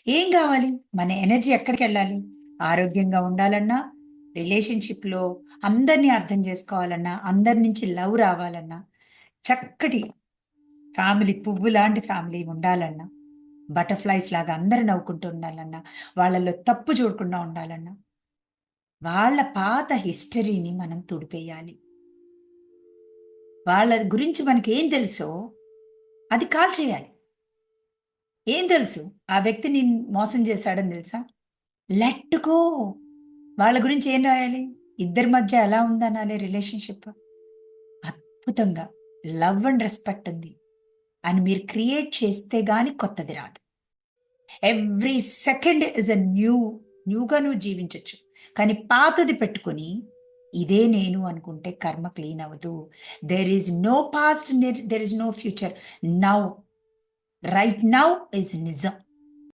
ఏం కావాలి? మన ఎనర్జీ ఎక్కడికెళ్ళాలి? ఆరోగ్యంగా ఉండాలన్నా, రిలేషన్‌షిప్‌లో అందరిని అర్థం చేసుకోవాలన్నా, అందరి నుంచి లవ్ రావాలన్నా, చక్కటి ఫ్యామిలీ పువ్వులాంటి ఫ్యామిలీ ఉండాలన్నా, బటర్‌ఫ్లైస్ లాగా అందరూ నవ్వుకుంటూ ఉండాలన్నా, వాళ్ళలో తప్పు చూడకుండా ఉండాలన్నా, వాళ్ళ పాత హిస్టరీని మనం తుడిపేయాలి. వాళ్ళ గురించి మనకేం తెలుసో అది కాల్చేయాలి. ఏం తెలుసు? ఆ వ్యక్తి నిన్ను మోసం చేశాడని తెలుసా? Let go. వాళ్ళ గురించి ఏం రాయాలి? ఇద్దరి మధ్య ఎలా ఉందనాలి రిలేషన్‌షిప్? అద్భుతంగా లవ్ అండ్ రెస్పెక్ట్ ఉంది అని మీరు క్రియేట్ చేస్తే గాని కొత్తది రాదు. ఎవ్రీ సెకండ్ ఇస్ ఎ న్యూగా నువ్వు జీవించొచ్చు. కానీ పాతది పెట్టుకొని ఇదే నేను అనుకుంటే కర్మ క్లీన్ అవ్వదు. There is no past, there is no future. Now, right now is నిజం.